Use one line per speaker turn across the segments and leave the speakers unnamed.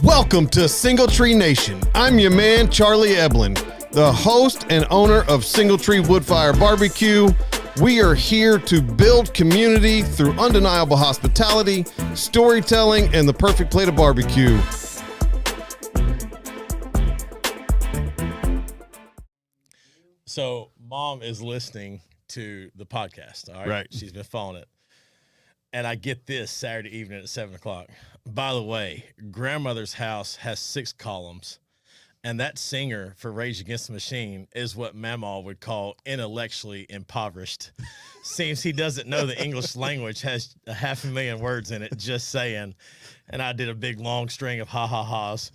Welcome to Single Tree Nation. I'm your man, Charlie Eblin, the host and owner of Single Tree Woodfire Barbecue. We are here to build community through undeniable hospitality, storytelling, and the perfect plate of barbecue.
So mom is listening to the podcast, all right?
Right.
She's been following it. And I get this Saturday evening at 7 o'clock. By the way, grandmother's house has 6 columns. And that singer for Rage Against the Machine is what Mamaw would call intellectually impoverished. Seems he doesn't know the English language has 500,000 words in it, just saying. And I did a big long string of ha-ha-has.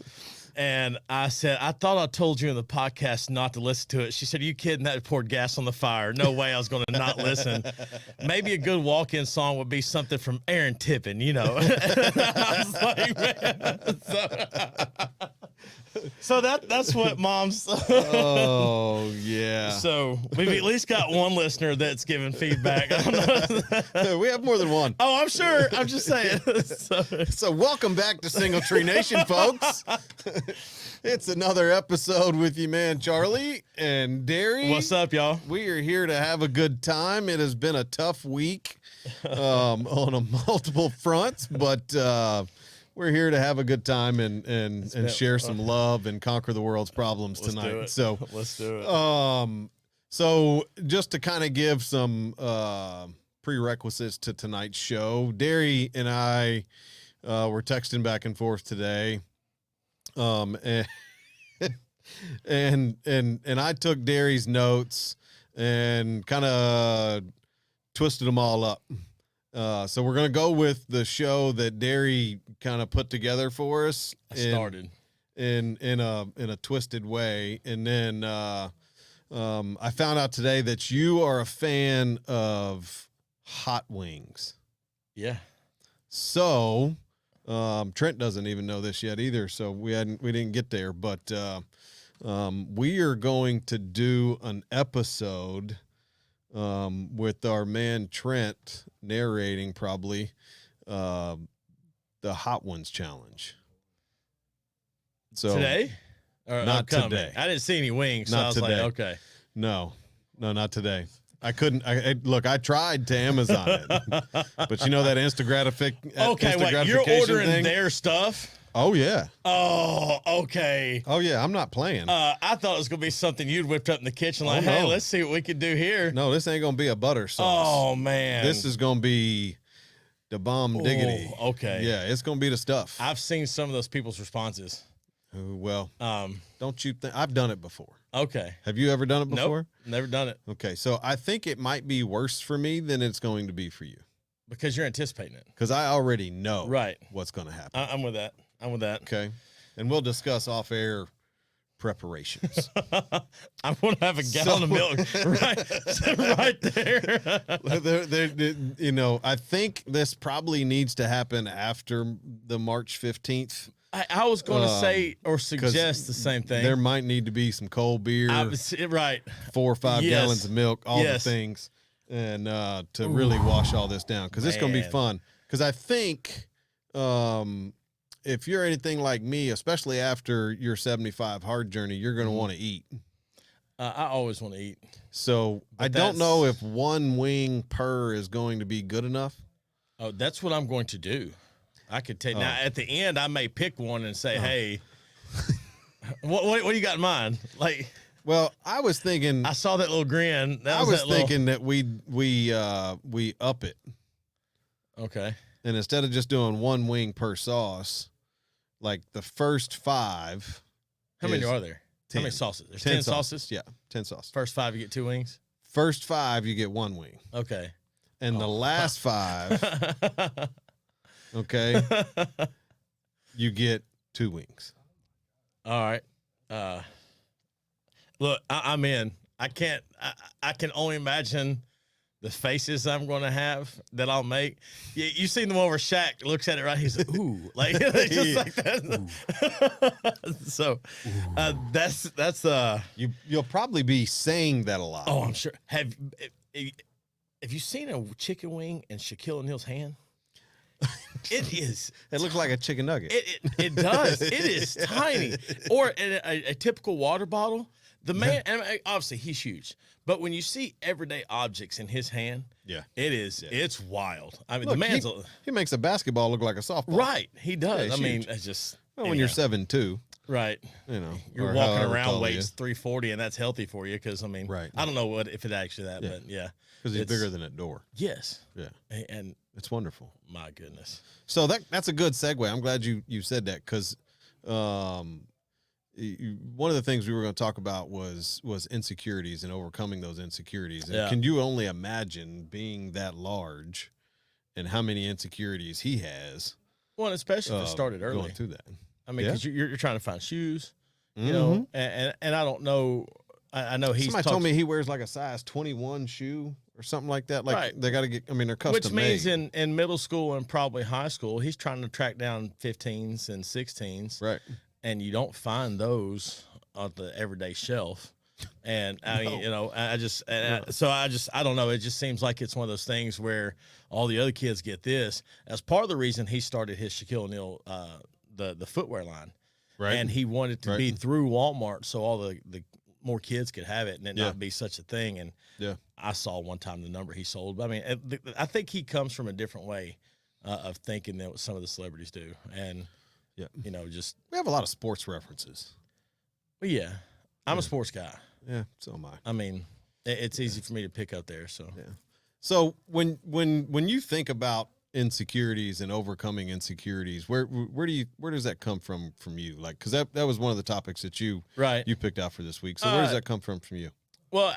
And I said, I thought I told you in the podcast not to listen to it. She said, are you kidding? That poured gas on the fire. No way I was going to not listen. Maybe a good walk-in song would be something from Aaron Tippin, you know. I was like, man. So that's what mom's.
Oh, yeah.
So we've at least got one listener that's giving feedback.
We have more than one.
Oh, I'm sure. I'm just saying.
So welcome back to Single Tree Nation, folks. It's another episode with you, man, Charlie and Derry.
What's up, y'all?
We are here to have a good time. It has been a tough week on a multiple fronts, but we're here to have a good time and share some love and conquer the world's problems tonight. So
let's do it.
So just to kind of give some prerequisites to tonight's show, Derry and I were texting back and forth today. And I took Derry's notes and kind of twisted them all up. So we're going to go with the show that Derry kind of put together for us.
Started
in a twisted way. And then, I found out today that you are a fan of hot wings.
Yeah.
So, Trent doesn't even know this yet either, so we didn't get there, but we are going to do an episode with our man Trent narrating probably the Hot Ones Challenge. So
today? Or
not
upcoming?
today.
I didn't see any wings, so
Not
I was
today.
like, okay.
No, not today. I couldn't. Look, I tried to Amazon it, but you know that instant gratification.
Okay, wait, you're ordering
thing?
their stuff?
Oh yeah.
Oh, okay.
Oh yeah. I'm not playing.
I thought it was gonna be something you'd whipped up in the kitchen, like,
no.
hey, let's see what we can do here.
No, this ain't gonna be a butter sauce.
Oh man,
This is gonna be the bomb diggity.
Oh, okay.
Yeah, it's gonna be the stuff.
I've seen some of those people's responses.
Well, don't you think I've done it before?
Okay.
Have you ever done it before?
Nope, never done it.
Okay, so I think it might be worse for me than it's going to be for you
Because you're anticipating it.
because I already know
Right.
what's going to happen.
I'm with that.
Okay, and we'll discuss off-air preparations.
I'm gonna have a gallon of milk right there.
You know, I think this probably needs to happen after the March 15th.
I was going to say or suggest the same thing.
There might need to be some cold beer,
right.
4 or 5
Yes.
gallons of milk, all
Yes.
the things, and to really wash all this down because it's going to be
Man.
fun. Because I think if you're anything like me, especially after your 75 hard journey, you're going to want to eat.
I always want to eat.
So
But
I don't know if one wing per is going to be good enough.
Oh, that's what I'm going to do. I could take now at the end. I may pick one and say, "Hey, what do you got in mind?" Like,
well, I was thinking.
I saw that little grin.
I was thinking that we up it,
Okay.
and instead of just doing one wing per sauce, like the first 5.
How many
is
are there?
10.
How many sauces? There's 10 sauces.
Yeah, 10 sauces.
First 5, you get 2 wings.
First 5, you get 1 wing,
Okay.
and the last 5, okay, you get 2 wings.
All right. Look, I'm in. I can't. I can only imagine the faces I'm going to have that I'll make. You seen the one where Shaq looks at it, right? He's like, ooh, like just like that. So that's
You'll probably be saying that a lot.
Oh, I'm sure. Have you seen a chicken wing in Shaquille O'Neal's hand? It is.
It looks like a chicken nugget.
It does. It is tiny. Or a typical water bottle. The man, and obviously he's huge, but when you see everyday objects in his hand, it is. Yeah. It's wild. I mean,
look,
the man's
he makes a basketball look like a softball.
Right. He does.
Yeah,
I mean,
huge.
it's just
when you're 7'2",
right?
You know,
you're walking around weights 340, and that's healthy for you because I mean,
right.
I don't know if it actually that, but
because he's bigger than a door.
Yes.
Yeah.
And
it's wonderful.
My goodness.
So that's a good segue. I'm glad you said that because one of the things we were going to talk about was insecurities and overcoming those insecurities. And can you only imagine being that large and how many insecurities he has?
Well, especially if it started early.
Going through that.
I mean, because you're trying to find shoes, you know, and I don't know. I know somebody
told me he wears like a size 21 shoe or something like that. Like they got to get. I mean, they're custom made.
Which means in middle school and probably high school, he's trying to track down 15s and 16s.
Right.
And you don't find those on the everyday shelf. And I mean, you know, I don't know. It just seems like it's one of those things where all the other kids get this. As part of the reason he started his Shaquille O'Neal, the footwear line. Right. And he wanted to be through Walmart so all the more kids could have it and it not be such a thing. And I saw one time the number he sold. I mean, I think he comes from a different way of thinking than what some of the celebrities do. And, you know, just
we have a lot of sports references.
Well, I'm a sports guy.
Yeah, so am I.
I mean, it's easy for me to pick up there. So
So when you think about insecurities and overcoming insecurities, where does that come from you? Like, because that was one of the topics that you picked out for this week. So where does that come from you?
Well,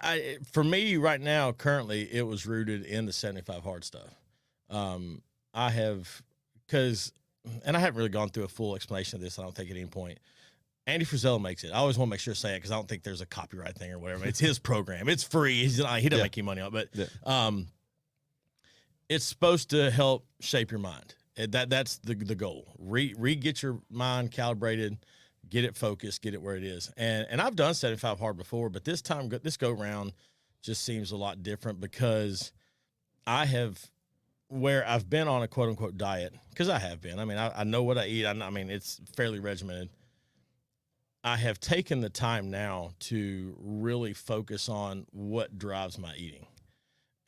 for me right now, currently, it was rooted in the 75 hard stuff. I have and I haven't really gone through a full explanation of this. I don't think at any point. Andy Frisella makes it. I always want to make sure to say it because I don't think there's a copyright thing or whatever. It's his program. It's free. He doesn't make any money on it, but it's supposed to help shape your mind. That's the goal. Get your mind calibrated, get it focused, get it where it is. And I've done 75 hard before, but this go round just seems a lot different because where I've been on a quote unquote diet, because I have been. I mean, I know what I eat. I mean, it's fairly regimented. I have taken the time now to really focus on what drives my eating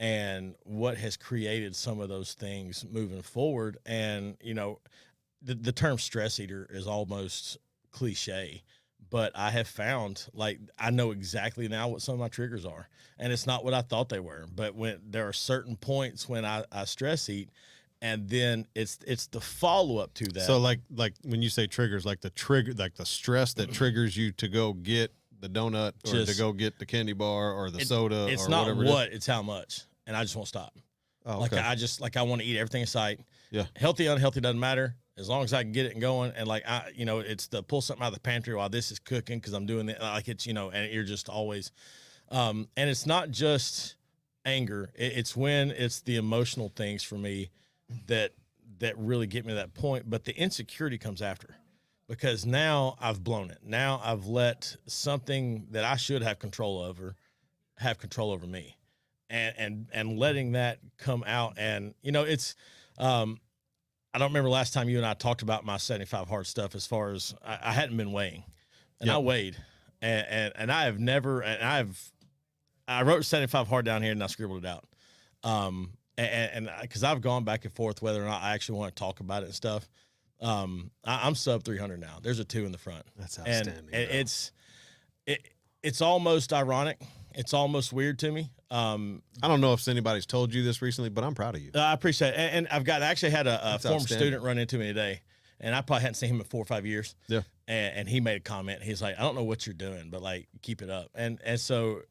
and what has created some of those things moving forward. And, you know, the term stress eater is almost cliche, but I have found, like, I know exactly now what some of my triggers are. And it's not what I thought they were. But when there are certain points when I stress eat, and then it's the follow up to that.
So like when you say triggers, like the stress that triggers you to go get the donut or to go get the candy bar or the soda.
It's
or
not
whatever
what, it's how much, and I just won't stop.
Oh, okay.
I want to eat everything in sight.
Yeah,
healthy, unhealthy doesn't matter as long as I can get it and going. And it's the pull something out of the pantry while this is cooking because I'm doing it. Like it's and you're just always, and it's not just anger. It's when it's the emotional things for me that really get me to that point. But the insecurity comes after, because now I've blown it. Now I've let something that I should have control over have control over me, and letting that come out. And it's I don't remember last time you and I talked about my 75 hard stuff, as far as I hadn't been weighing, and I weighed, and I have never, and I wrote 75 hard down here and I scribbled it out. And because I've gone back and forth whether or not I actually want to talk about it and stuff. I'm sub 300 now. There's a 2 in the front.
That's outstanding.
And it's almost ironic. It's almost weird to me.
I don't know if anybody's told you this recently, but I'm proud of you.
I appreciate it. And I've actually had a former student run into me today, and I probably hadn't seen him in 4 or 5 years.
Yeah.
And he made a comment. He's like, I don't know what you're doing, but like, keep it up. And so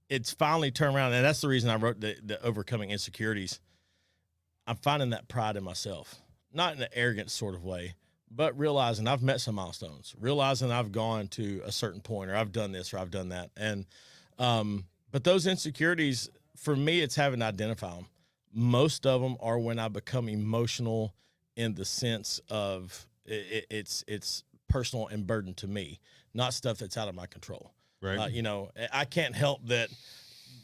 it's finally turned around, and that's the reason I wrote the overcoming insecurities. I'm finding that pride in myself, not in an arrogant sort of way, but realizing I've met some milestones, realizing I've gone to a certain point, or I've done this, or I've done that. And, but those insecurities, for me, it's having to identify them. Most of them are when I become emotional in the sense of it's personal and burden to me, not stuff that's out of my control.
Right.
I can't help that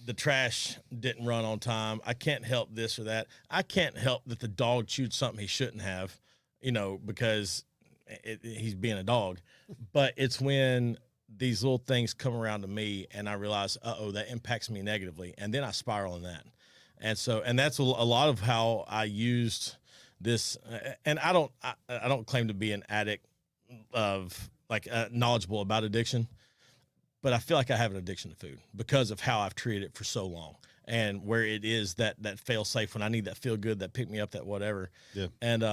the trash didn't run on time. I can't help this or that. I can't help that the dog chewed something he shouldn't have, because he's being a dog. But it's when these little things come around to me and I realize, that impacts me negatively. And then I spiral in that. And that's a lot of how I used this. And I don't claim to be an addict of knowledgeable about addiction, but I feel like I have an addiction to food because of how I've treated it for so long, and where it is that fail safe when I need that feel good, that pick me up, that whatever.
Yeah.
And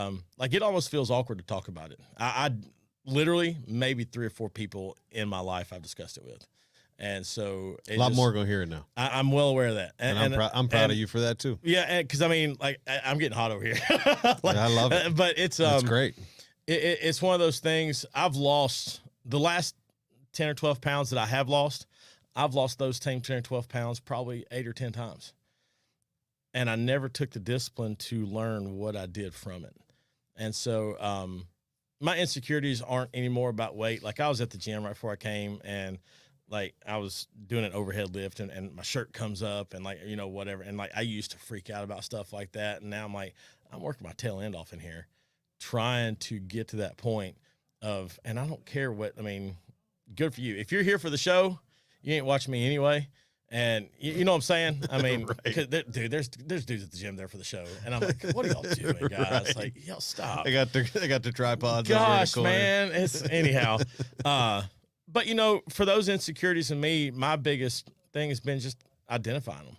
it almost feels awkward to talk about it. I literally maybe 3 or 4 people in my life I've discussed it with. And so
a lot more going to hear it now.
I'm well aware of that.
And I'm proud of you for that too.
Yeah. Cause I'm getting hot over here.
I love it.
But it's
great.
It's one of those things. I've lost the last 10 or 12 pounds that I have lost. I've lost those same 10 or 12 pounds probably 8 or 10 times. And I never took the discipline to learn what I did from it. And so my insecurities aren't anymore about weight. Like I was at the gym right before I came, and I was doing an overhead lift and my shirt comes up and whatever. And I used to freak out about stuff like that. And now I'm working my tail end off in here, trying to get to that point of, and I don't care good for you. If you're here for the show, you ain't watching me anyway. And you know what I'm saying? I mean,
right.
Dude, there's dudes at the gym there for the show. And I'm like, what are y'all doing, guys?
Right.
Y'all stop.
I got the tripods.
Gosh, man. It's anyhow. But for those insecurities in me, my biggest thing has been just identifying them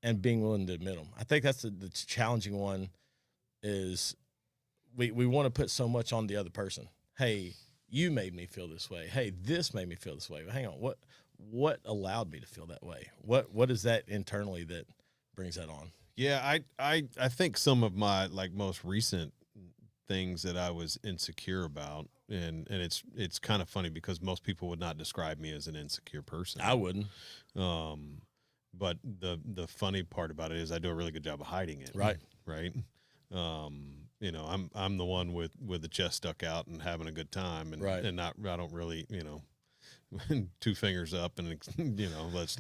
and being willing to admit them. I think that's the challenging one is we want to put so much on the other person. Hey, you made me feel this way. Hey, this made me feel this way. Hang on. What allowed me to feel that way? What is that internally that brings that on?
Yeah, I think some of my most recent things that I was insecure about, and it's kind of funny because most people would not describe me as an insecure person.
I wouldn't.
But the funny part about it is I do a really good job of hiding it.
Right.
Right. I'm the one with the chest stuck out and having a good time, and
right.
and not I don't really 2 fingers up and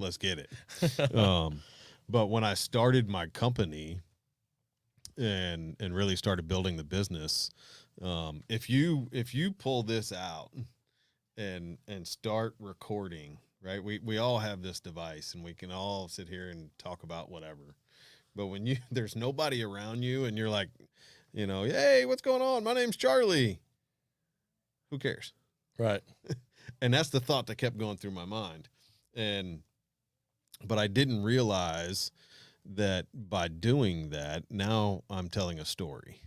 let's get it. But when I started my company and really started building the business, if you pull this out and start recording, right? We all have this device and we can all sit here and talk about whatever. But when there's nobody around you and you're like, hey, what's going on? My name's Charlie. Who cares?
Right.
And that's the thought that kept going through my mind. But I didn't realize that by doing that, now I'm telling a story.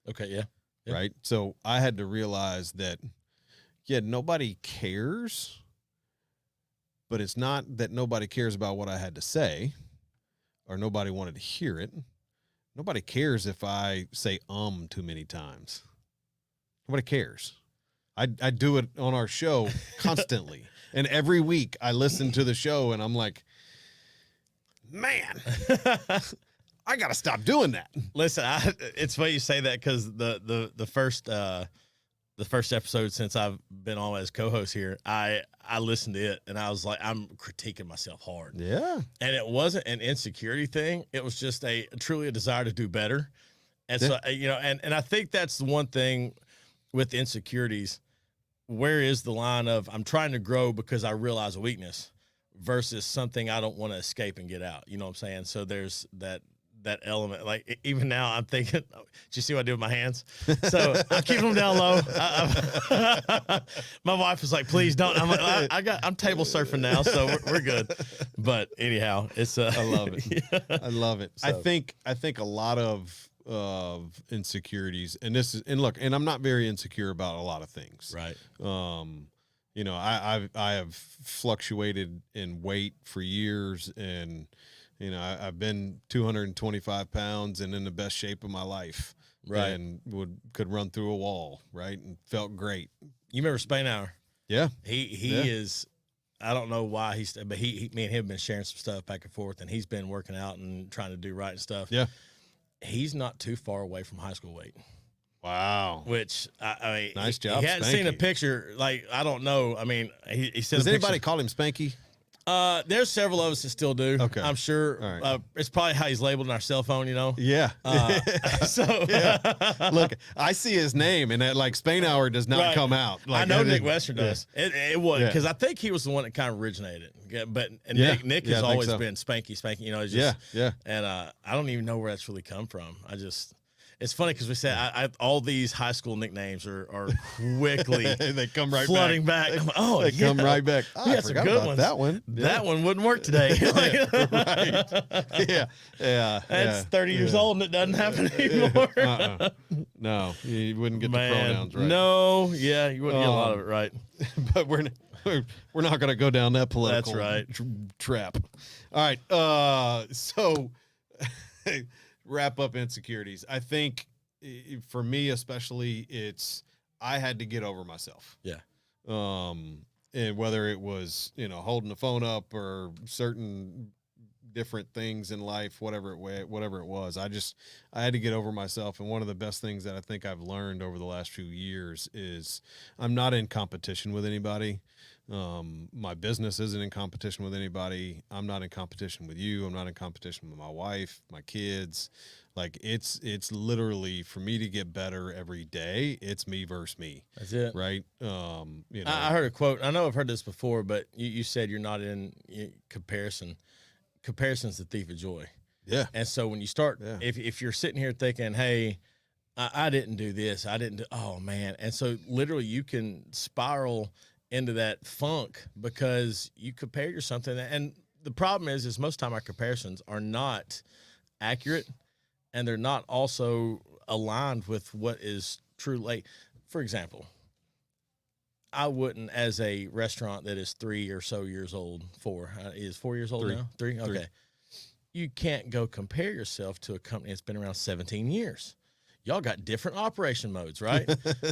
Okay. Yeah. Yep.
Right. So I had to realize that, nobody cares, but it's not that nobody cares about what I had to say or nobody wanted to hear it. Nobody cares if I say too many times. Nobody cares. I do it on our show constantly. And every week I listen to the show and I'm like, man, I got to stop doing that.
Listen, it's funny you say that because the first episode since I've been on as co-host here, I listened to it and I was like, I'm critiquing myself hard.
Yeah.
And it wasn't an insecurity thing. It was just truly a desire to do better. And so, and I think that's the one thing with insecurities. Where is the line of I'm trying to grow because I realize a weakness versus something I don't want to escape and get out? You know what I'm saying? So there's that element. Like even now I'm thinking, did you see what I did with my hands? So I keep them down low. My wife was like, please don't. I'm like, I'm table surfing now. So we're good. But anyhow, it's
I love it.
Yeah.
I love it.
So.
I think a lot of insecurities, and and I'm not very insecure about a lot of things.
Right.
I have fluctuated in weight for years, and I've been 225 pounds and in the best shape of my life.
Right.
And could run through a wall. Right. And felt great.
You remember Spainhour?
Yeah.
He is. I don't know why but me and him have been sharing some stuff back and forth, and he's been working out and trying to do right and stuff.
Yeah.
He's not too far away from high school weight.
Wow.
Which I mean,
nice job.
He hadn't
Spanky.
seen a picture. I don't know. I mean, he said.
Does anybody call him Spanky?
There's several of us that still do.
Okay.
I'm sure.
All right.
It's probably how he's labeled in our cell phone,
Yeah.
So
Yeah. Look, I see his name, and that like Spain Hour does not
Right.
come out. Like,
I know Nick
didn't-
Western does. It would,
Yeah.
because I think he was the one that kind of originated it. Yeah, but
Yeah.
Nick
Yeah,
has
I think
always
so.
been Spanky. It's just,
Yeah.
And I don't even know where that's really come from. It's funny because we said all these high school nicknames are quickly
They come right
flooding back. I'm like, oh,
They come right back.
We
I
got some
forgot
good
about
ones.
that one.
That one wouldn't work today.
Right. Yeah.
That's 30 years
yeah.
old and it doesn't happen anymore.
No, you wouldn't get the
Man,
pronouns right.
No, yeah, you wouldn't get a lot of it right.
But we're not going to go down that political
That's right.
trap. All right. So wrap up insecurities. I think for me especially, I had to get over myself.
Yeah.
And whether it was, holding the phone up or certain different things in life, whatever it was, I had to get over myself. And one of the best things that I think I've learned over the last few years is I'm not in competition with anybody. My business isn't in competition with anybody. I'm not in competition with you. I'm not in competition with my wife, my kids. Like it's literally for me to get better every day. It's me versus me.
That's it.
Right.
I heard a quote. I know I've heard this before, but you said you're not in comparison. Comparison's the thief of joy.
Yeah.
And so when you start, if you're sitting here thinking, hey, I didn't do this, oh man. And so literally you can spiral into that funk because you compare yourself something. And the problem is most time our comparisons are not accurate and they're not also aligned with what is true. Like, for example, I wouldn't, as a restaurant that is 3 or so years old, is 4 years old
3.
now? 3? Okay.
3.
You can't go compare yourself to a company that's been around 17 years. Y'all got different operation modes, right?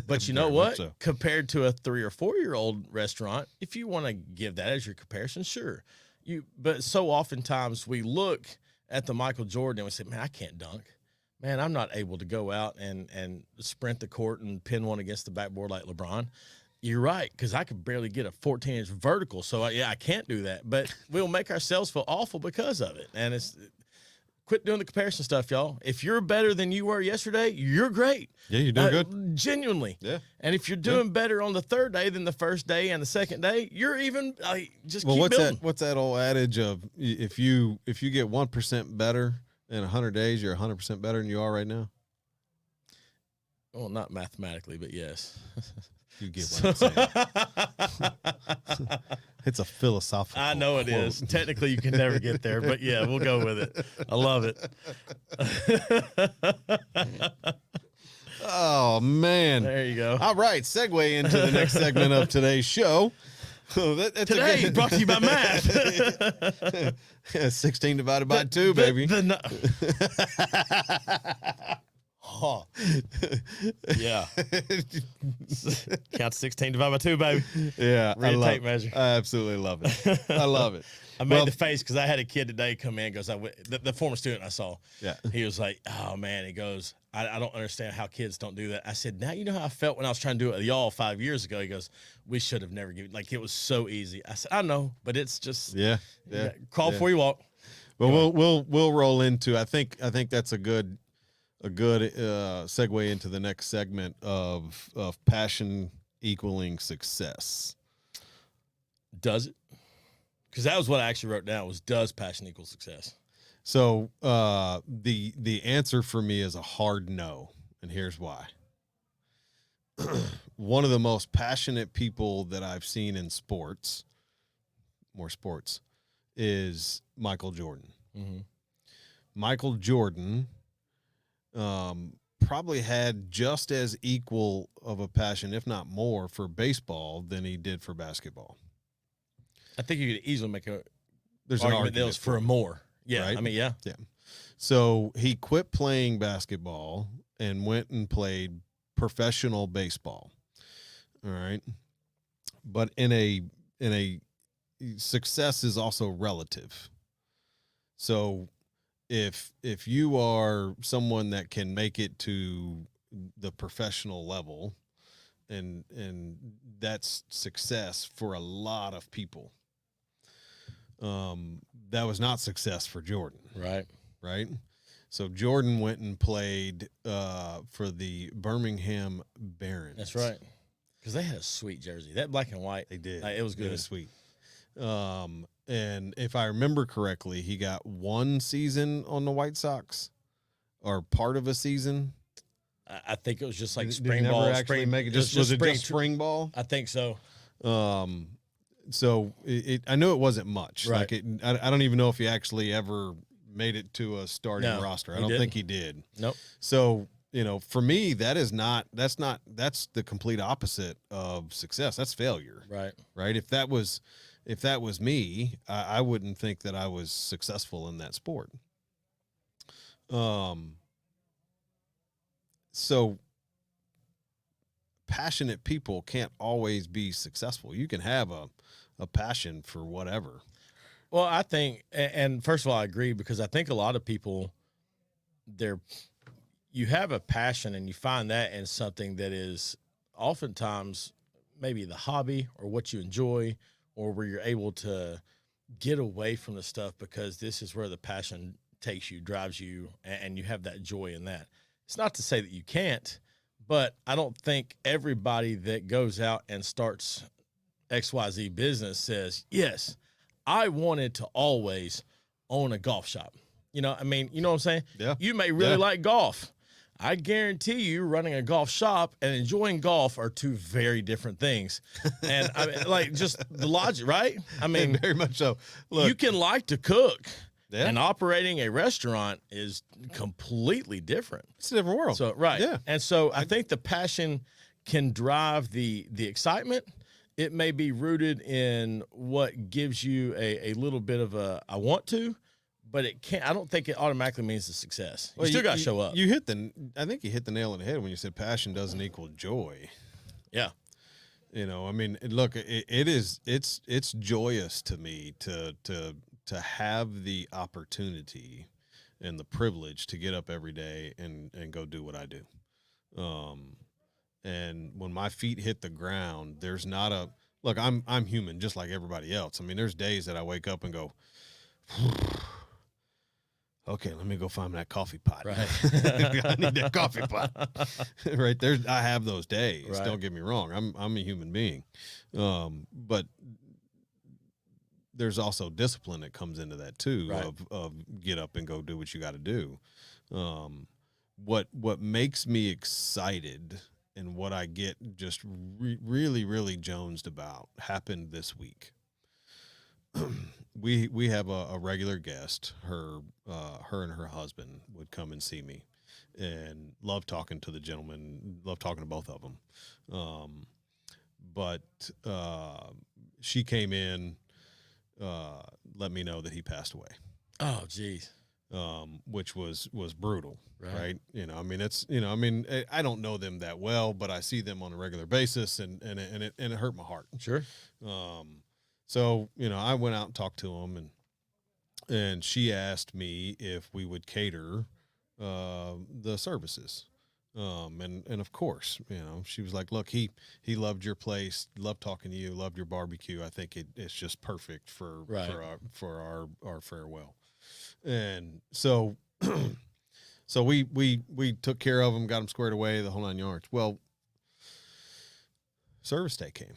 But you know
Very
what?
much so.
Compared to a 3 or 4 year old restaurant, if you want to give that as your comparison, sure. But so oftentimes we look at the Michael Jordan and we say, man, I can't dunk. Man, I'm not able to go out and sprint the court and pin one against the backboard like LeBron. You're right, because I could barely get a 14-inch vertical, so I can't do that. But we'll make ourselves feel awful because of it. And quit doing the comparison stuff, y'all. If you're better than you were yesterday, you're great.
Yeah, you're doing good.
Genuinely.
Yeah.
And if you're doing better on the third day than the first day and the second day, you're even just
Well,
keep building.
what's that old adage of if you get 1% better in 100 days, you're 100% better than you are right now?
Well, not mathematically, but yes.
You get what I'm saying. It's a philosophical
I know it
quote.
is. Technically, you can never get there, but yeah, we'll go with it. I love it.
Oh, man.
There you go.
All right, segue into the next segment of today's show.
Today, brought to you by math.
16 divided by 2, baby.
Oh. Yeah. Count 16 divided by 2, baby.
Yeah.
Read a tape measure.
I absolutely love it. I love it.
I made the face because I had a kid today come in. Goes, the former student I saw.
Yeah.
He was like, "Oh man," he goes, "I don't understand how kids don't do that." I said, "Now you know how I felt when I was trying to do it with y'all 5 years ago." He goes, "We should have never given. Like it was so easy." I said, "I know, but it's just crawl before you walk."
Well, we'll roll into. I think that's a good segue into the next segment of passion equaling success.
Does it? Because that was what I actually wrote down was, does passion equal success?
So the answer for me is a hard no, and here's why. One of the most passionate people that I've seen in sports, is Michael Jordan.
Mm-hmm.
Michael Jordan probably had just as equal of a passion, if not more, for baseball than he did for basketball.
I think you could easily make
There's
argument
an argument
that was for a more. Yeah,
right?
I mean, yeah.
So he quit playing basketball and went and played professional baseball. All right. But in a success is also relative. So if you are someone that can make it to the professional level, and that's success for a lot of people. that was not success for Jordan.
Right.
Right. So Jordan went and played for the Birmingham Barons.
That's right. Because they had a sweet jersey. That black and white.
They did.
It was good.
It was sweet. And if I remember correctly, he got one season on the White Sox, or part of a season.
I think it was just like
Did
spring
he never
ball.
actually make it. Was it just spring ball?
I think so.
So I know it wasn't much.
Right.
Like I don't even know if he actually ever made it to a starting roster. I don't think he did.
Nope.
So, for me, that's the complete opposite of success. That's failure.
Right.
Right. If that was me, I wouldn't think that I was successful in that sport. So passionate people can't always be successful. You can have a passion for whatever.
Well, I think, and first of all, I agree, because I think a lot of people, you have a passion and you find that in something that is oftentimes maybe the hobby or what you enjoy, or where you're able to get away from the stuff because this is where the passion takes you, drives you, and you have that joy in that. It's not to say that you can't, but I don't think everybody that goes out and starts XYZ business says, yes, I wanted to always own a golf shop. You know what I'm saying?
Yeah.
You may really like golf. I guarantee you running a golf shop and enjoying golf are two very different things. And just the logic, right?
Very much so. Look,
you can like to cook.
Yeah.
And operating a restaurant is completely different.
It's a different world.
So, right.
Yeah.
And so I think the passion can drive the excitement. It may be rooted in what gives you a little bit of I want to, but I don't think it automatically means the success. You still got to show up.
I think you hit the nail on the head when you said passion doesn't equal joy.
Yeah.
Look, it's joyous to me to have the opportunity and the privilege to get up every day and go do what I do. And when my feet hit the ground, there's not look, I'm human just like everybody else. There's days that I wake up and go, okay, let me go find that coffee pot.
Right.
I need that coffee pot. Right there. I have those days.
Right.
Don't get me wrong. I'm a human being. But there's also discipline that comes into that too,
right.
of get up and go do what you got to do. What makes me excited and what I get just really, really jonesed about happened this week. We have a regular guest. Her and her husband would come and see me, and love talking to the gentleman. Love talking to both of them. But she came in, let me know that he passed away.
Oh, geez.
Which was brutal, right?
It's
I don't know them that well, but I see them on a regular basis, and it hurt my heart.
Sure.
So, I went out and talked to him, and she asked me if we would cater the services. And of course, she was like, look, he loved your place, loved talking to you, loved your barbecue. I think it's just perfect for our farewell. And so, we took care of him, got him squared away, the whole 9 yards. Well, service day came.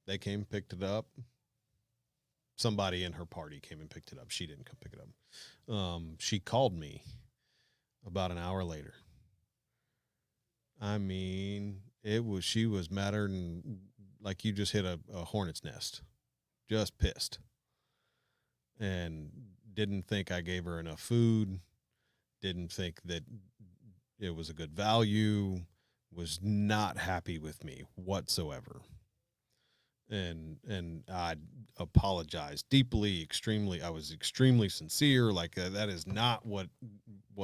They came, picked it up. Somebody in her party came and picked it up. She didn't come pick it up. She called me about an hour later. She was madder than like you just hit a hornet's nest. Just pissed. And didn't think I gave her enough food. Didn't think that it was a good value. Was not happy with me whatsoever. And I apologized deeply, extremely. I was extremely sincere. Like that is not what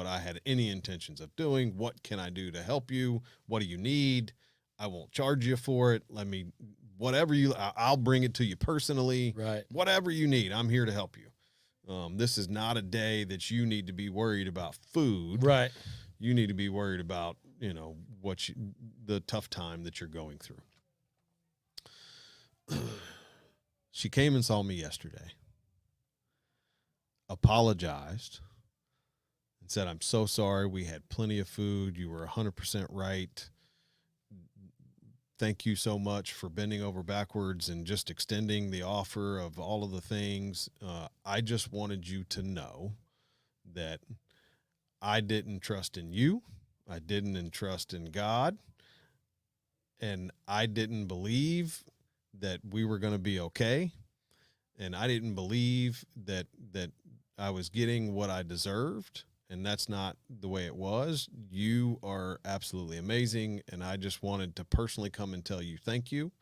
I had any intentions of doing. What can I do to help you? What do you need? I won't charge you for it. I'll bring it to you personally.
Right.
Whatever you need, I'm here to help you. This is not a day that you need to be worried about food.
Right.
You need to be worried about, the tough time that you're going through. She came and saw me yesterday, apologized, and said, "I'm so sorry. We had plenty of food. You were 100% right. Thank you so much for bending over backwards and just extending the offer of all of the things. I just wanted you to know that I didn't trust in you. I didn't trust in God. And I didn't believe that we were going to be okay. And I didn't believe that I was getting what I deserved. And that's not the way it was. You are absolutely amazing. And I just wanted to personally come and tell you thank you,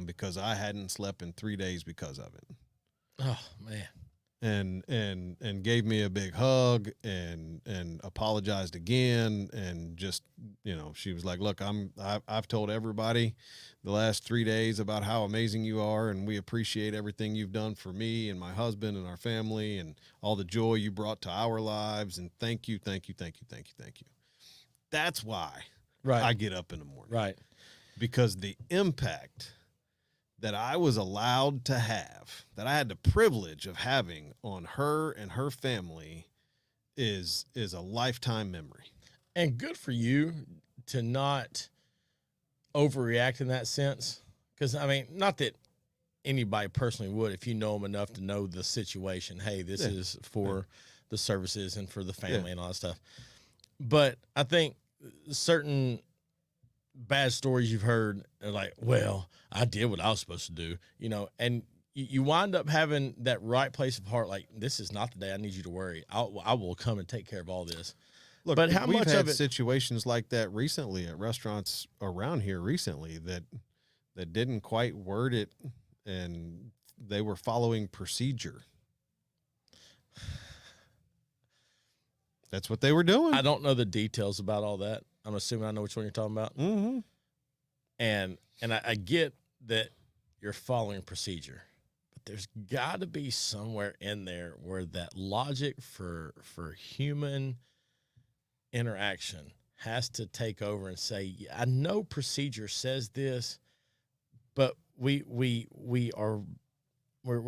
because I hadn't slept in 3 days because of it."
Oh man.
And gave me a big hug and apologized again. And just, she was like, "Look, I've told everybody the last 3 days about how amazing you are. And we appreciate everything you've done for me and my husband and our family and all the joy you brought to our lives. And thank you, thank you, thank you, thank you, thank you." That's why I get up in the morning.
Right.
Because the impact that I was allowed to have, that I had the privilege of having on her and her family is a lifetime memory.
And good for you to not overreact in that sense. Because, I mean, not that anybody personally would, if you know them enough to know the situation. Hey, this is for the services and for the family and all that stuff. But I think certain bad stories you've heard are like, well, I did what I was supposed to do, and you wind up having that right place of heart. Like, this is not the day I need you to worry. I will come and take care of all this.
Look,
but how
we've
much
had
of it,
situations like that recently at restaurants around here recently that didn't quite word it, and they were following procedure. That's what they were doing.
I don't know the details about all that. I'm assuming I know which one you're talking about.
Mm-hmm.
And I get that you're following procedure, but there's got to be somewhere in there where that logic for human interaction has to take over and say, I know procedure says this, but we're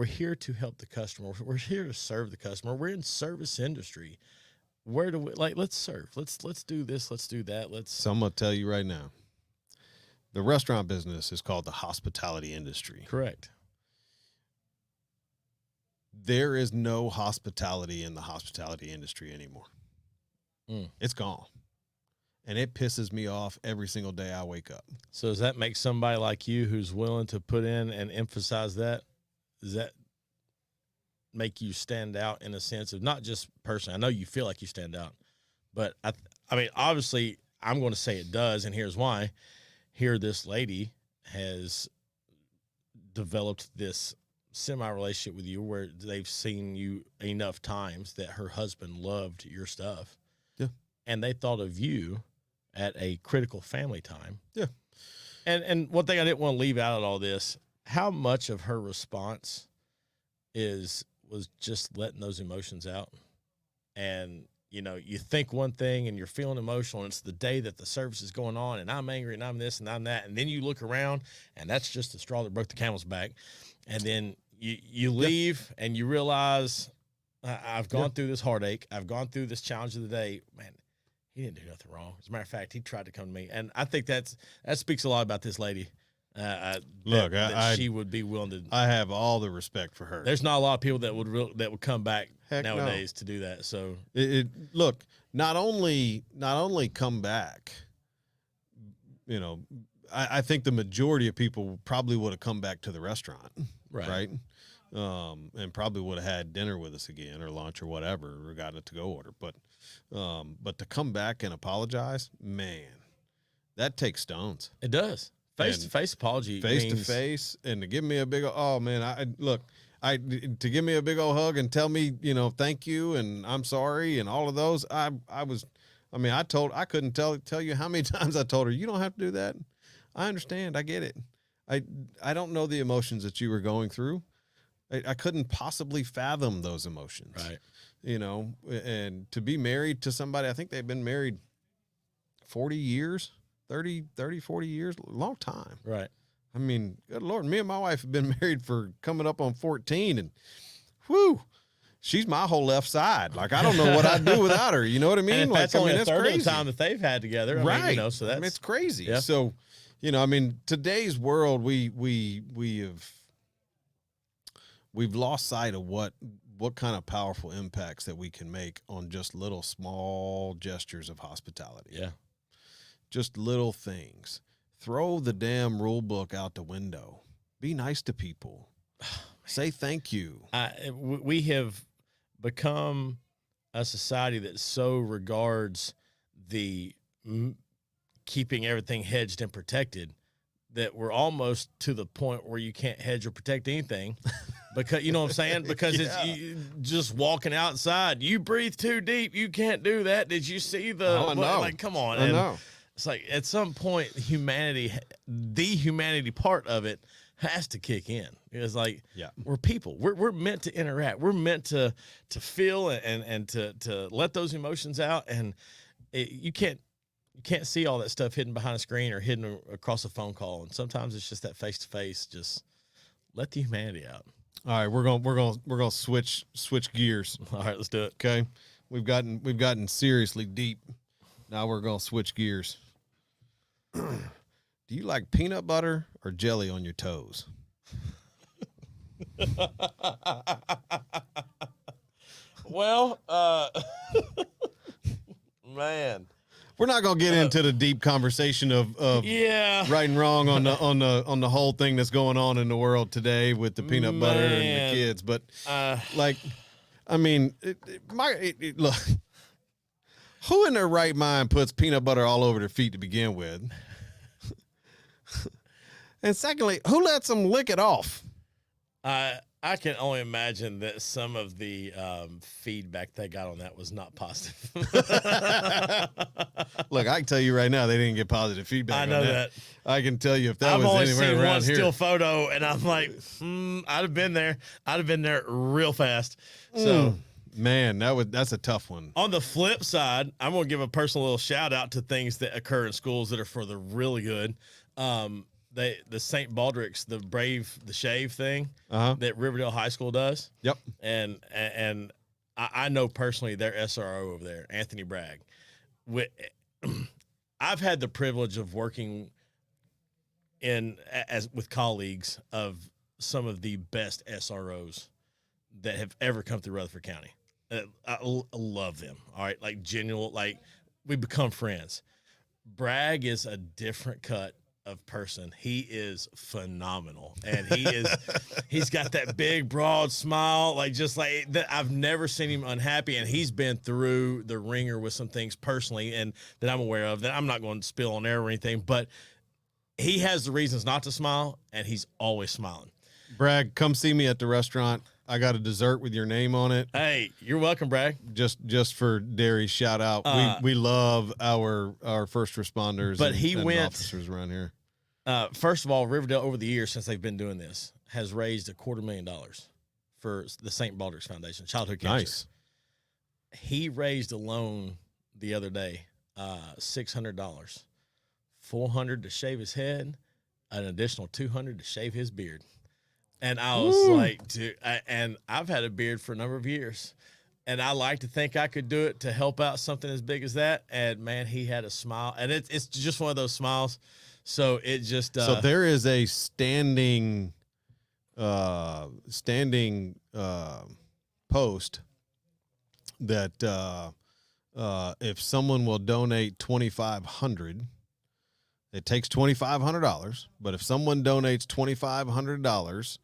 here to help the customer. We're here to serve the customer. We're in service industry. Where do we let's serve? Let's do this. Let's do that.
So I'm going to tell you right now, the restaurant business is called the hospitality industry.
Correct.
There is no hospitality in the hospitality industry anymore. It's gone. And it pisses me off every single day I wake up.
So does that make somebody like you who's willing to put in and emphasize that? Does that make you stand out in a sense of not just personally? I know you feel like you stand out, but I mean, obviously I'm going to say it does. And here's why. Here, this lady has developed this semi-relationship with you where they've seen you enough times that her husband loved your stuff.
Yeah.
And they thought of you at a critical family time.
Yeah.
And one thing I didn't want to leave out of all this, how much of her response was just letting those emotions out. And, you think one thing and you're feeling emotional, and it's the day that the service is going on and I'm angry and I'm this and I'm that. And then you look around and that's just the straw that broke the camel's back. And then you leave and you realize I've gone through this heartache. I've gone through this challenge of the day. Man, he didn't do nothing wrong. As a matter of fact, he tried to come to me. And I think that speaks a lot about this lady.
Look,
that she would be willing to.
I have all the respect for her.
There's not a lot of people that would come back
Heck
nowadays to do that. So
look, not only come back, I think the majority of people probably would have come back to the restaurant, right? And probably would have had dinner with us again or lunch or whatever, or got a to-go order. But to come back and apologize, man, that takes stones.
It does. Face-to-face apology.
Face-to-face, and to give me a big, to give me a big old hug and tell me, thank you and I'm sorry and all of those. I couldn't tell you how many times I told her, you don't have to do that. I understand. I get it. I don't know the emotions that you were going through. I couldn't possibly fathom those emotions.
Right.
And to be married to somebody, I think they've been married 40 years, 30, 40 years, long time.
Right.
I mean, good Lord, me and my wife have been married for coming up on 14, and whew, she's my whole left side. Like, I don't know what I'd do without her. You know what I mean?
And if
Like,
that's only a
that's
third
crazy.
of the time that they've had together, I
Right.
mean, you know, so that's
it's crazy.
Yeah.
So, you know, I mean, today's world, we've lost sight of what kind of powerful impacts that we can make on just little small gestures of hospitality.
Yeah.
Just little things. Throw the damn rule book out the window. Be nice to people. Say thank you.
We have become a society that so regards the keeping everything hedged and protected that we're almost to the point where you can't hedge or protect anything because, you know what I'm saying? Because
Yeah.
it's just walking outside. You breathe too deep. You can't do that. Did you see the,
Oh, I know.
like, come on.
I know.
It's like at some point, the humanity part of it has to kick in. It's like,
Yeah.
we're people. We're meant to interact. We're meant to feel and to let those emotions out. And you can't see all that stuff hidden behind a screen or hidden across a phone call. And sometimes it's just that face to face. Just let the humanity out.
All right, we're gonna switch gears.
All right, let's do it.
Okay, we've gotten seriously deep. Now we're gonna switch gears. Do you like peanut butter or jelly on your toes?
Well, man,
We're not gonna get into the deep conversation of
yeah,
right and wrong on the whole thing that's going on in the world today with the peanut butter and
Man.
the kids. But like, I mean, look, who in their right mind puts peanut butter all over their feet to begin with? And secondly, who lets them lick it off?
I can only imagine that some of the feedback they got on that was not positive.
Look, I can tell you right now, they didn't get positive feedback.
I know
on
that.
I can tell you if that
I've
was
only
anywhere
seen
around
one
here.
still photo, and I'm like, I'd have been there. I'd have been there real fast. So,
Man, that's a tough one.
on the flip side, I'm going to give a personal little shout out to things that occur in schools that are for the really good. The St. Baldrick's, the shave thing that Riverdale High School does.
Yep.
And I know personally their SRO over there, Anthony Bragg. I've had the privilege of working with colleagues of some of the best SROs that have ever come through Rutherford County. I love them. All right, like genuine, like we become friends. Bragg is a different cut of person. He is phenomenal, and he's got that big broad smile, like just like that. I've never seen him unhappy, and he's been through the ringer with some things personally, and that I'm aware of that I'm not going to spill on air or anything, but he has the reasons not to smile, and he's always smiling.
Bragg, come see me at the restaurant. I got a dessert with your name on it.
Hey, you're welcome, Bragg.
Just for Derry, shout out. We love our first responders,
but
and officers around here.
First of all, Riverdale over the years since they've been doing this has raised $250,000 for the St. Baldrick's Foundation, childhood cancer.
Nice.
He raised a loan the other day, $600, $400 to shave his head, an additional $200 to shave his beard. And I was like, dude, and I've had a beard for a number of years, and I like to think I could do it to help out something as big as that. And man, he had a smile, and it's just one of those smiles. So it just
so there is a standing post that if someone will donate $2,500, it takes $2,500, but if someone donates $2,500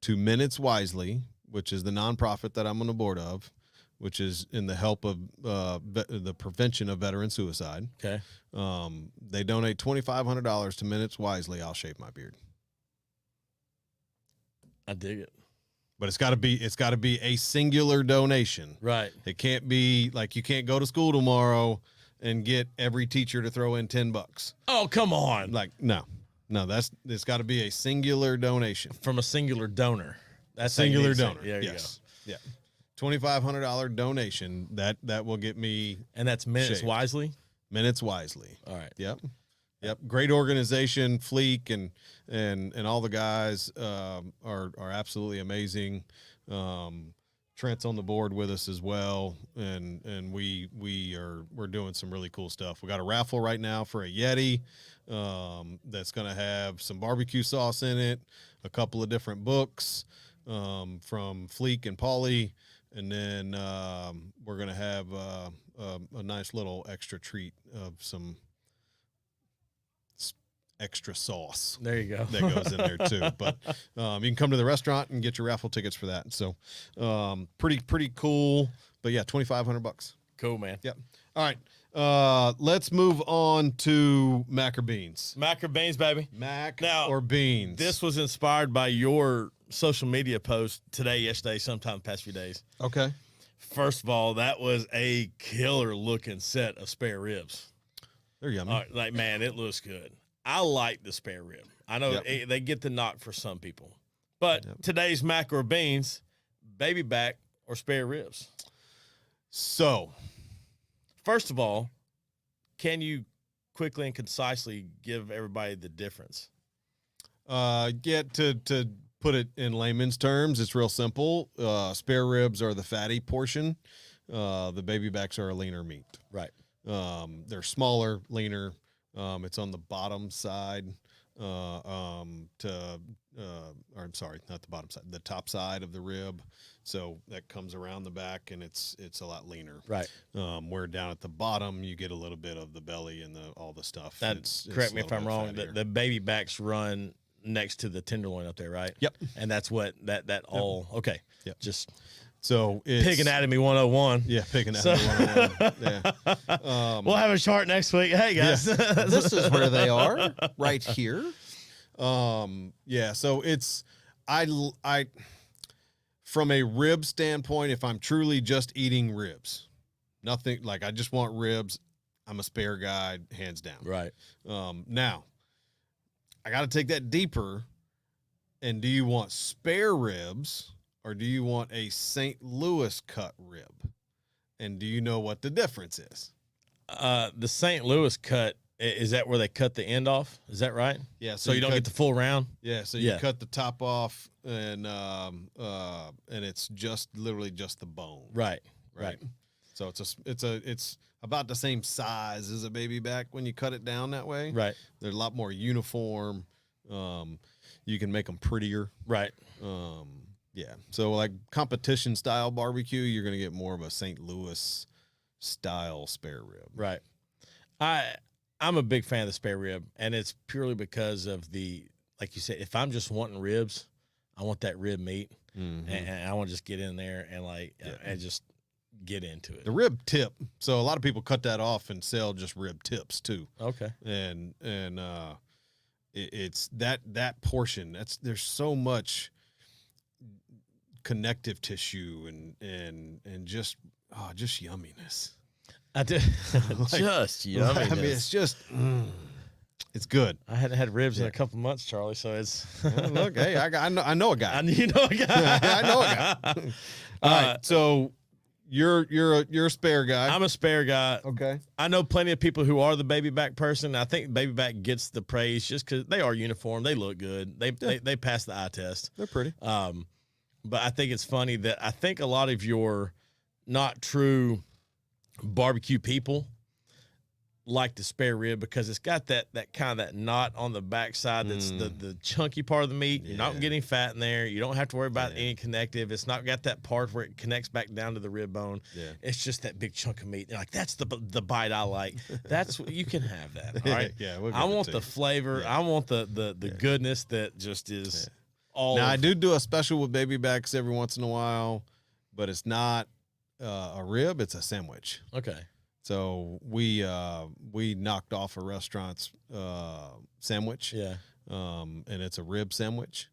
to Minutes Wisely, which is the nonprofit that I'm on the board of, which is in the help of the prevention of veteran suicide.
Okay.
They donate $2,500 to Minutes Wisely. I'll shave my beard.
I dig it.
But it's got to be a singular donation.
Right.
It can't be like you can't go to school tomorrow and get every teacher to throw in $10.
Oh, come on.
Like, no, it's got to be a singular donation
From a singular donor. That's
singular donor.
There you
Yes. Yeah. $2,500 donation that will get me.
And that's Minutes
shaved.
Wisely.
Minutes Wisely.
All right.
Yep. Yep. Great organization, Fleek and all the guys are absolutely amazing. Trent's on the board with us as well, and we're doing some really cool stuff. We got a raffle right now for a Yeti that's going to have some barbecue sauce in it, a couple of different books from Fleek and Pauly, and then we're going to have a nice little extra treat of some extra sauce.
There you go.
That goes in there too. But you can come to the restaurant and get your raffle tickets for that. So pretty cool. But yeah, $2,500.
Cool, man.
Yep. All right. Let's move on to mac or beans.
Mac or beans, baby.
Mac
Now,
or beans.
This was inspired by your social media post today, yesterday, sometime the past few days.
Okay.
First of all, that was a killer looking set of spare ribs.
They're yummy.
Like, man, it looks good. I like the spare rib. I know they get the knock for some people. But today's mac or beans, baby back or spare ribs.
So,
first of all, can you quickly and concisely give everybody the difference?
To put it in layman's terms, it's real simple. Spare ribs are the fatty portion. The baby backs are a leaner meat.
Right.
They're smaller, leaner. It's on the bottom side, or I'm sorry, not the bottom side, the top side of the rib. So that comes around the back, and it's a lot leaner.
Right.
Where down at the bottom, you get a little bit of the belly and all the stuff.
Correct me if I'm wrong. The baby backs run next to the tenderloin up there, right?
Yep.
And that's what that all. Okay.
Yep.
Just.
So it's
Pig Anatomy 101.
Yeah, Pig Anatomy 101. Yeah.
We'll have a chart next week. Hey guys,
this is where they are, right here.
Yeah. So it's I from a rib standpoint, if I'm truly just eating ribs, nothing like I just want ribs, I'm a spare guy, hands down.
Right.
Now, I got to take that deeper. And do you want spare ribs? Or do you want a St. Louis cut rib? And do you know what the difference is?
The St. Louis cut, is that where they cut the end off? Is that right?
Yeah.
So you don't get the full round?
Yeah. So you cut the top off and it's just literally just the bone.
Right.
So it's about the same size as a baby back when you cut it down that way.
Right.
They're a lot more uniform. You can make them prettier.
Right.
Yeah. So like competition style barbecue, you're going to get more of a St. Louis style spare rib.
Right. I'm a big fan of the spare rib, and it's purely because of like you said, if I'm just wanting ribs, I want that rib meat, and I want to just get in there and just get into it.
The rib tip. So a lot of people cut that off and sell just rib tips too.
Okay.
And it's that portion. There's so much connective tissue and just yumminess.
I do. Just yumminess.
I mean, it's just it's good.
I hadn't had ribs in a couple months, Charlie. So it's
look. Hey, I know a guy.
You know a guy.
I know a guy. All right. So you're a spare guy.
I'm a spare guy.
Okay.
I know plenty of people who are the baby back person. I think baby back gets the praise just because they are uniform. They look good. They pass the eye test.
They're pretty.
But I think it's funny that I think a lot of your not true barbecue people like the spare rib because it's got that kind of that knot on the backside that's the chunky part of the meat. You're not getting fat in there. You don't have to worry about any connective. It's not got that part where it connects back down to the rib bone. Yeah. It's just that big chunk of meat. You're like, that's the bite I like. That's what you can have that. All right.
Yeah.
I want the flavor. Yeah. I want the goodness that just is all.
Now I do a special with baby backs every once in a while, but it's not a rib. It's a sandwich.
Okay.
So we knocked off a restaurant's sandwich.
Yeah.
And it's a rib sandwich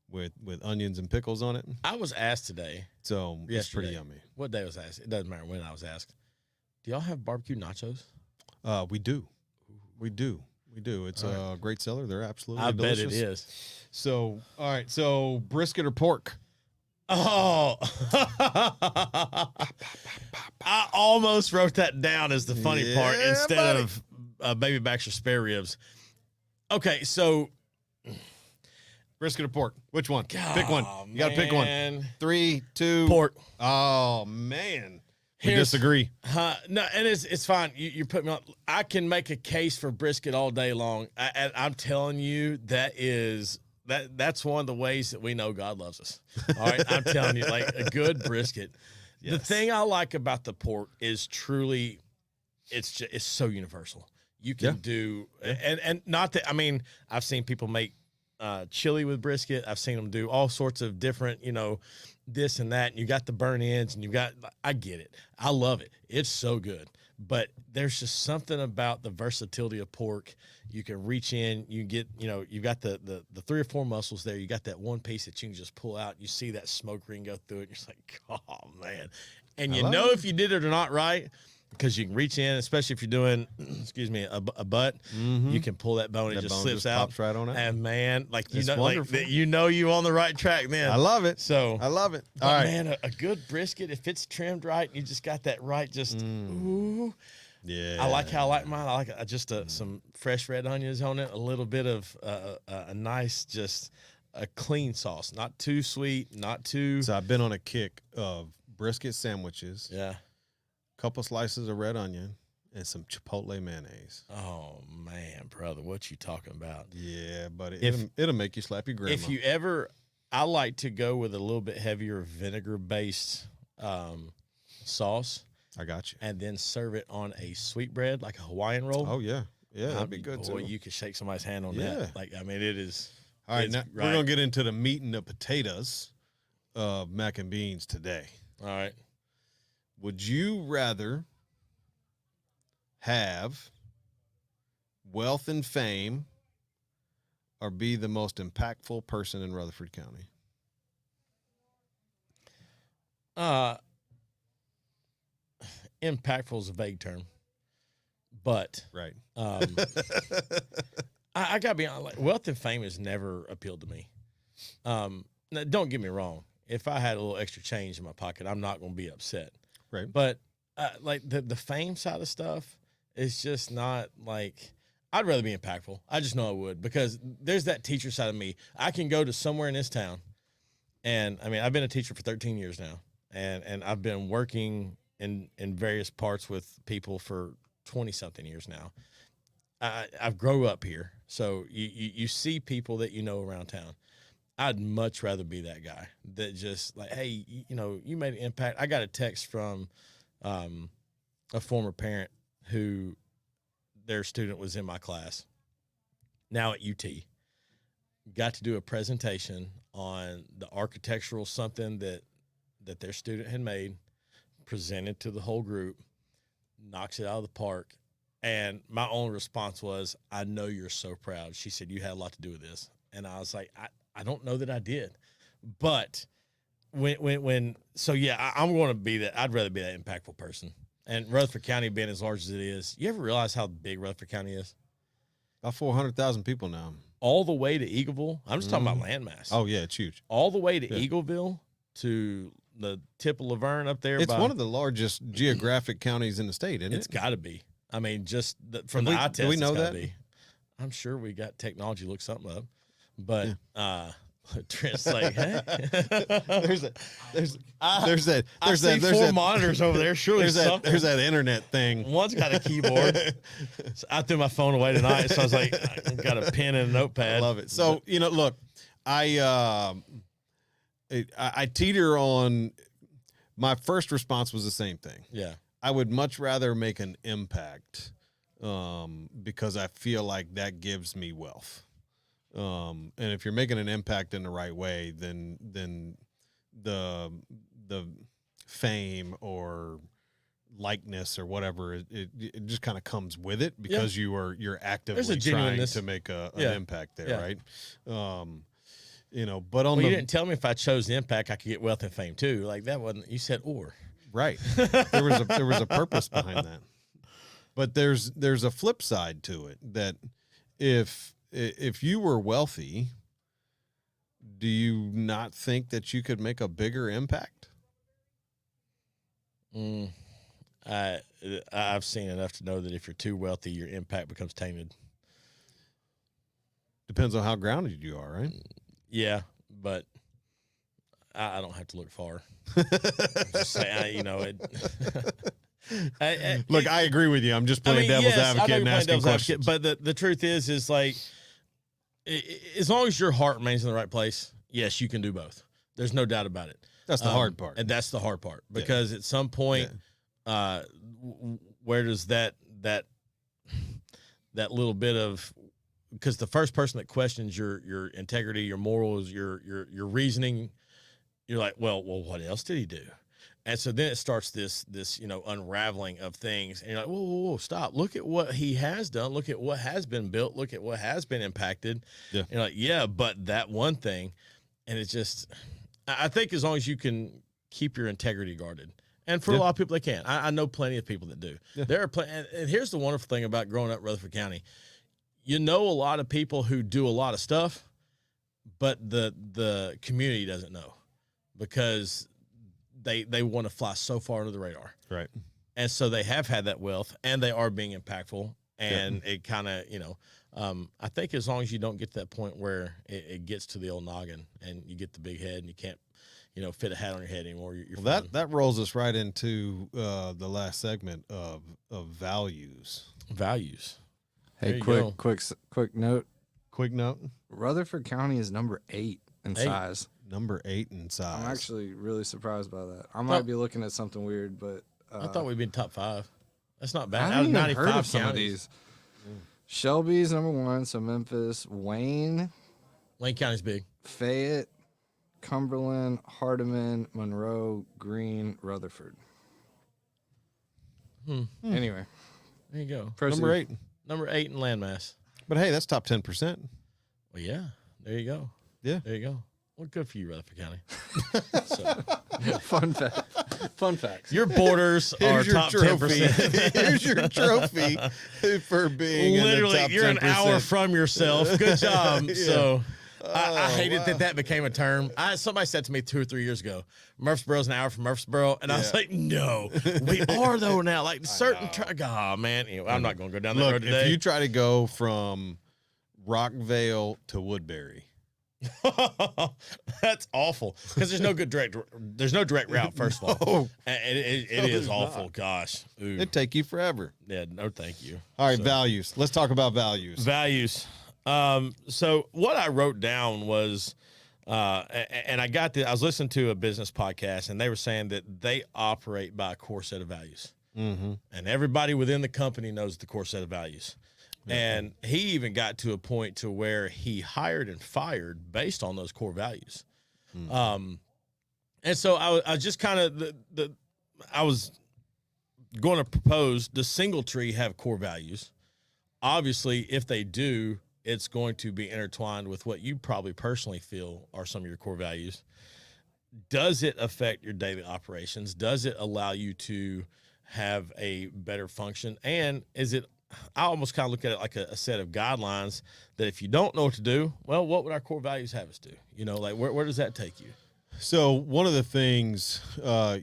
with onions and pickles on it.
I was asked today.
So it's pretty yummy.
What day was I asked? It doesn't matter when I was asked. Do y'all have barbecue nachos?
We do. It's a great seller. They're absolutely delicious.
Bet it is.
So, all right. So brisket or pork?
Oh, I almost wrote that down as the funny part instead of baby backs or spare ribs. Okay, so
Brisket or pork? Which one? Pick one. You got to pick one.
man.
3, 2.
Pork.
Oh man, we
Here's-
disagree.
No, and it's fine. You put me on. I can make a case for brisket all day long. I'm telling you, that's one of the ways that we know God loves us. All right, I'm telling you, like a good brisket. The
Yes.
thing I like about the pork is truly, it's so universal. You can do, and not that, I mean, I've seen people make chili with brisket. I've seen them do all sorts of different, this and that. And you got the burn ends, and I get it. I love it. It's so good. But there's just something about the versatility of pork. You can reach in, you get, you've got the 3 or 4 muscles there. You got that one piece that you can just pull out. You see that smoke ring go through it. You're just like, oh man. And you know if you did it or not right, because you can reach in, especially if you're doing, excuse me, a butt, you can pull that bone. It just slips out.
Pops right on out.
And man, like,
It's wonderful.
you on the right track then.
I love it.
So
I love it.
but
All right.
man, a good brisket, if it's trimmed right, and you just got that right, just ooh.
Yeah.
I like how I like mine. I like just some fresh red onions on it, a little bit of a nice, just a clean sauce, not too sweet, not too.
So I've been on a kick of brisket sandwiches,
Yeah.
couple slices of red onion, and some chipotle mayonnaise.
Oh man, brother, what you talking about?
Yeah, but
If-
it'll make you slap your grandma.
If you ever, I like to go with a little bit heavier vinegar based sauce,
I got you.
and then serve it on a sweetbread like a Hawaiian roll.
Oh yeah, yeah, that'd be good
Boy,
too.
you could shake somebody's hand on
Yeah.
that. Like, I mean, it is.
All right,
it's
now
right.
we're gonna get into the meat and the potatoes of mac and beans today.
All right.
Would you rather have wealth and fame or be the most impactful person in Rutherford County?
Impactful is a vague term, but
Right.
I gotta be honest. Like, wealth and fame has never appealed to me. Now, don't get me wrong. If I had a little extra change in my pocket, I'm not gonna be upset.
Right.
But like the fame side of stuff is just not like. I'd rather be impactful. I just know I would, because there's that teacher side of me. I can go to somewhere in this town, and I mean, I've been a teacher for 13 years now, and I've been working in various parts with people for 20 something years now. I've grown up here, so you see people that you know around town. I'd much rather be that guy that just like, hey, you made an impact. I got a text from a former parent who their student was in my class, now at UT. Got to do a presentation on the architectural something that their student had made, presented to the whole group, knocks it out of the park. And my only response was, I know you're so proud. She said, you had a lot to do with this. And I was like, I don't know that I did. But so yeah, I'm going to be that. I'd rather be that impactful person. And Rutherford County being as large as it is, you ever realize how big Rutherford County is?
About 400,000 people now.
All the way to Eagleville. I'm just talking about landmass.
Oh yeah, it's huge.
All the way to Eagleville to the tip of Laverne up there.
It's one of the largest geographic counties in the state, isn't
It's
it?
got to be. I mean, just from
Do
the
we-
eye
do
test,
we know
it's gotta
that?
be. I'm sure we got technology look something up, but Trent's like, hey,
there's that.
I see four monitors over there. Surely
There's that internet thing.
One's got a keyboard. So I threw my phone away tonight, so I was like, I got a pen and a notepad.
I love it. So look, I teeter on. My first response was the same thing.
Yeah.
I would much rather make an impact because I feel like that gives me wealth. And if you're making an impact in the right way, then the fame or likeness or whatever, it just kind of comes with it because you're actively
There's a
trying
genuineness.
to make an impact there,
Yeah.
right? But on
Well,
the
you didn't tell me if I chose the impact, I could get wealth and fame too. Like that wasn't. You said or.
right, there was a purpose behind that. But there's a flip side to it that if you were wealthy, do you not think that you could make a bigger impact?
I've seen enough to know that if you're too wealthy, your impact becomes tainted.
Depends on how grounded you are, right?
Yeah, but I don't have to look far. Just say,
Look, I agree with you. I'm just playing devil's
yes, I know
advocate
you're
and
playing
asking
devil's
questions.
advocate, but the truth is like, as long as your heart remains in the right place, yes, you can do both. There's no doubt about it.
That's the hard part.
And that's the hard part because at some point, where does that little bit of, because the first person that questions your integrity, your morals, your reasoning, you're like, well, what else did he do? And so then it starts this unraveling of things, and you're like, whoa, stop! Look at what he has done. Look at what has been built. Look at what has been impacted.
Yeah.
And you're like, yeah, but that one thing, and it's just, I think as long as you can keep your integrity guarded, and for a lot of people they can. I know plenty of people that do.
Yeah.
There are and here's the wonderful thing about growing up in Rutherford County. You know a lot of people who do a lot of stuff, but the community doesn't know because they want to fly so far under the radar.
Right.
And so they have had that wealth and they are being impactful. And it kind of, I think as long as you don't get to that point where it gets to the old noggin and you get the big head and you can't, fit a hat on your head anymore. You're fine.
That rolls us right into the last segment of values.
Values.
Hey, quick note.
Quick note.
Rutherford County is number 8 in size.
Number 8 in size.
I'm actually really surprised by that. I might be looking at something weird, but
I thought we'd been top 5. That's not bad.
I haven't even
95
heard of some of
counties.
these. Shelby's number 1, so Memphis, Wayne
County's big.
Fayette, Cumberland, Hardeman, Monroe, Greene, Rutherford. Anyway,
there you go.
proceed.
Number 8.
Number 8 in landmass.
But hey, that's top 10%.
Well, yeah. There you go.
Yeah.
There you go. Well, good for you, Rutherford County.
Fun facts.
Your borders are
Here's your
top
trophy.
10%.
Here's your trophy for being
Literally,
in the top
you're
10%.
an hour from yourself. Good job.
Yeah.
So I hated
wow.
that became a term. Somebody said to me 2 or 3 years ago, Murfreesboro's an hour from Murfreesboro. And I was like, no, we are though now. Like certain, oh man, anyway, I'm not going to go down that
Look,
road today.
if you try to go from Rockvale to Woodbury,
that's awful because there's no direct route. First of all,
No.
and it is awful. Gosh, ooh.
it'd take you forever.
Yeah, no, thank you.
All right,
So-
values. Let's talk about values.
Values. So what I wrote down was, and I was listening to a business podcast, and they were saying that they operate by a core set of values,
Mm-hmm.
and everybody within the company knows the core set of values. And he even got to a point to where he hired and fired based on those core values. And so I just kind of I was going to propose, does Singletree have core values? Obviously, if they do, it's going to be intertwined with what you probably personally feel are some of your core values. Does it affect your daily operations? Does it allow you to have a better function? And I almost kind of look at it like a set of guidelines that if you don't know what to do, well, what would our core values have us do? Like where does that take you?
So one of the things,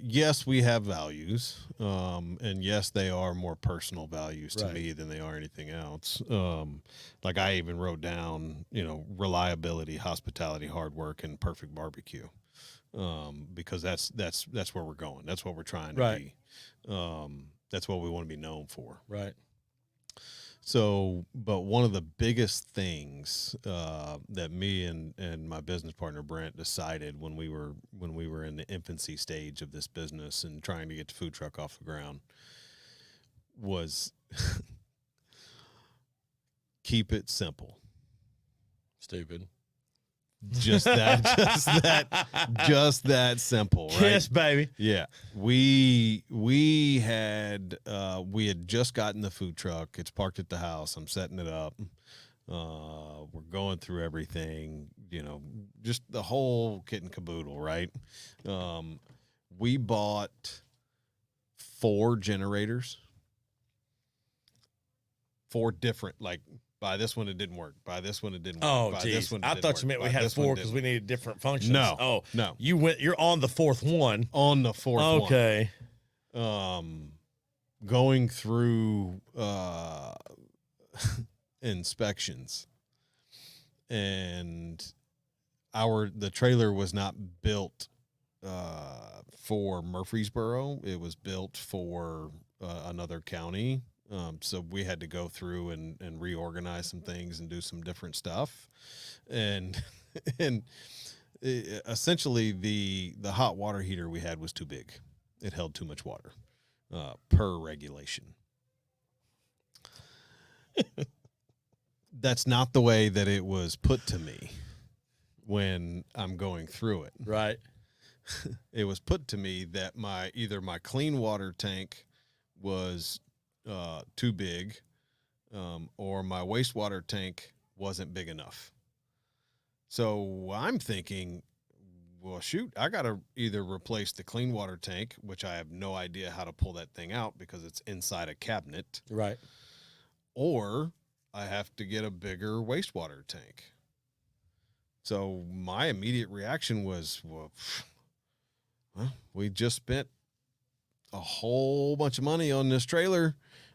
yes, we have values, and yes, they are more personal values to
Right.
me than they are anything else. Like I even wrote down, reliability, hospitality, hard work, and perfect barbecue, because that's where we're going. That's what we're trying to
Right.
be. That's what we want to be known for.
Right.
So, but one of the biggest things that me and my business partner Brent decided when we were in the infancy stage of this business and trying to get the food truck off the ground was keep it simple.
Stupid.
Just that simple, right?
Yes, baby.
Yeah, we had just gotten the food truck. It's parked at the house. I'm setting it up. We're going through everything, just the whole kit and caboodle, right? We bought 4 generators, 4 different, like, buy this one, it didn't work. Buy this one, it didn't work.
Oh,
Buy
geez.
this one, it
I
didn't
thought
work.
you meant we
Buy
had
this one,
4
it
because
didn't
we
work.
needed different functions.
No.
Oh,
No.
you're on the 4th one.
On the 4th one.
Okay.
going through inspections, and the trailer was not built for Murfreesboro. It was built for another county. So we had to go through and reorganize some things and do some different stuff. And and essentially the hot water heater we had was too big. It held too much water per regulation. That's not the way that it was put to me when I'm going through it.
Right.
It was put to me that either my clean water tank was too big, or my wastewater tank wasn't big enough. So I'm thinking, well, shoot, I got to either replace the clean water tank, which I have no idea how to pull that thing out because it's inside a cabinet,
Right.
or I have to get a bigger wastewater tank. So my immediate reaction was, well, we just spent a whole bunch of money on this trailer,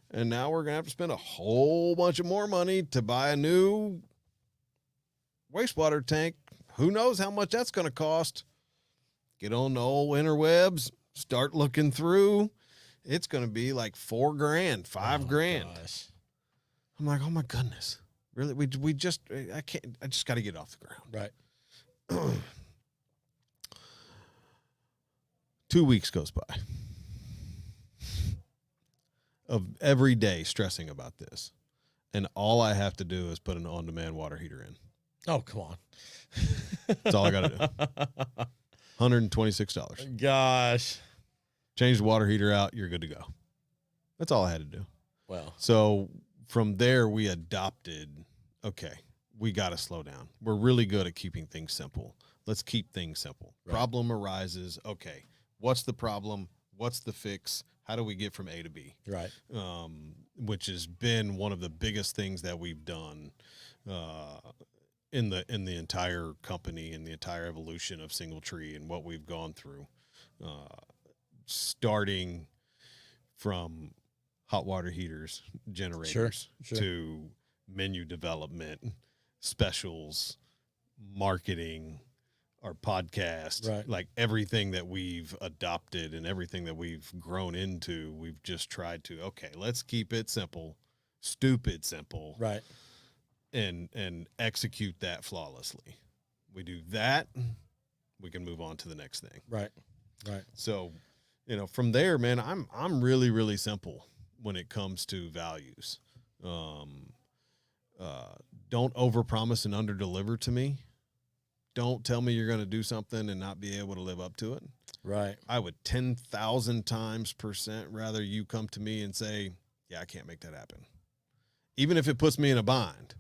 and now we're going to have to spend a whole bunch of more money to buy a new wastewater tank. Who knows how much that's going to cost? Get on the old interwebs, start looking through. It's going to be like $4,000, $5,000.
Gosh.
I'm like, oh my goodness. Really? I just got to get off the ground.
Right.
2 weeks goes by of every day stressing about this. And all I have to do is put an on-demand water heater in.
Oh, come on.
That's all I got to do. $126.
Gosh.
Change the water heater out. You're good to go. That's all I had to do.
Well,
So from there, we adopted, okay, we got to slow down. We're really good at keeping things simple. Let's keep things simple.
Right.
Problem arises. Okay, what's the problem? What's the fix? How do we get from A to B?
right.
Which has been one of the biggest things that we've done in the entire company, in the entire evolution of Single Tree and what we've gone through, starting from hot water heaters, generators,
Sure.
to menu development, specials, marketing, our podcast,
Right.
like everything that we've adopted and everything that we've grown into, we've just tried to, okay, let's keep it simple, stupid simple,
Right.
and execute that flawlessly. We do that, we can move on to the next thing.
Right. Right.
So, from there, man, I'm really, really simple when it comes to values. Don't overpromise and underdeliver to me. Don't tell me you're going to do something and not be able to live up to it.
Right.
I would 10,000% rather you come to me and say, yeah, I can't make that happen. Even if it puts me in a bind.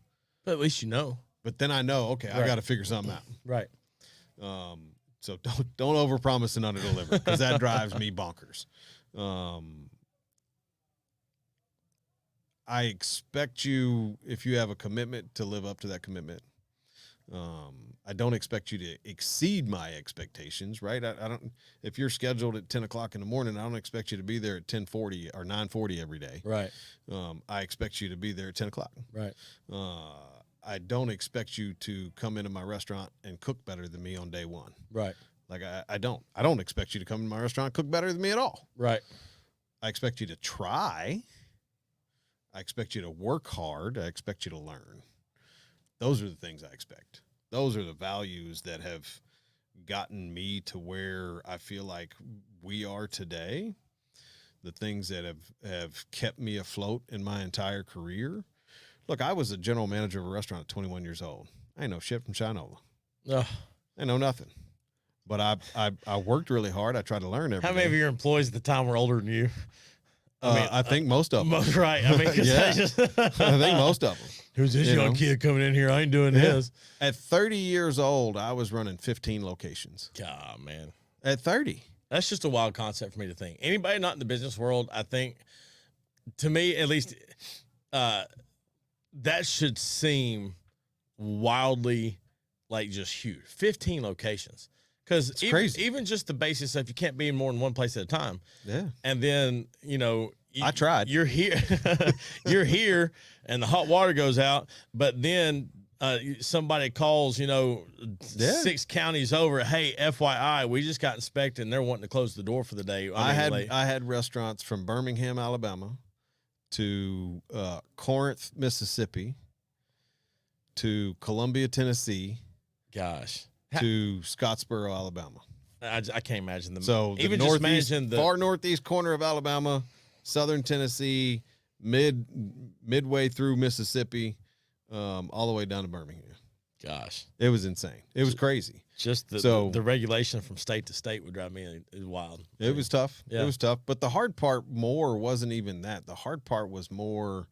But at least you know.
But then I know, okay, I
Right.
got to figure something out.
Right.
So don't overpromise and underdeliver, because that drives me bonkers. I expect you, if you have a commitment, to live up to that commitment. I don't expect you to exceed my expectations, right? I don't. If you're scheduled at 10 o'clock in the morning, I don't expect you to be there at 10:40 or 9:40 every day.
Right.
I expect you to be there at 10 o'clock.
Right.
I don't expect you to come into my restaurant and cook better than me on day one.
Right.
Like I don't expect you to come to my restaurant and cook better than me at all.
Right.
I expect you to try. I expect you to work hard. I expect you to learn. Those are the things I expect. Those are the values that have gotten me to where I feel like we are today. The things that have kept me afloat in my entire career. Look, I was a general manager of a restaurant at 21 years old. I ain't know shit from Shinola.
Ugh.
I know nothing. But I worked really hard. I tried to learn every
How many of
day.
your employees at the time were older than you?
I think most of them.
Most, right. I mean, 'cause
Yeah.
I just,
I think most of them.
who's this
You
young
know?
kid coming in here? I ain't doing
Yeah.
this.
At 30 years old, I was running 15 locations.
God, man.
At 30.
That's just a wild concept for me to think. Anybody not in the business world, I think, to me at least, that should seem wildly like just huge. 15 locations. Because
crazy.
even just the basic stuff, you can't be in more than one place at a time.
Yeah.
And then,
I tried.
You're here, you're here, and the hot water goes out. But then somebody calls, 6 counties over. Hey, FYI, we just got inspected, and they're wanting to close the door for the day.
I had restaurants from Birmingham, Alabama, to Corinth, Mississippi, to Columbia, Tennessee,
gosh,
to Scottsboro, Alabama.
I can't imagine them.
So
even
the
just
northeast,
imagine the
far northeast corner of Alabama, southern Tennessee, midway through Mississippi, all the way down to Birmingham.
Gosh,
it was insane. It was crazy.
Just the regulation from state to state would drive me wild.
It was tough.
Yeah.
It was tough. But the hard part more wasn't even that. The hard part was more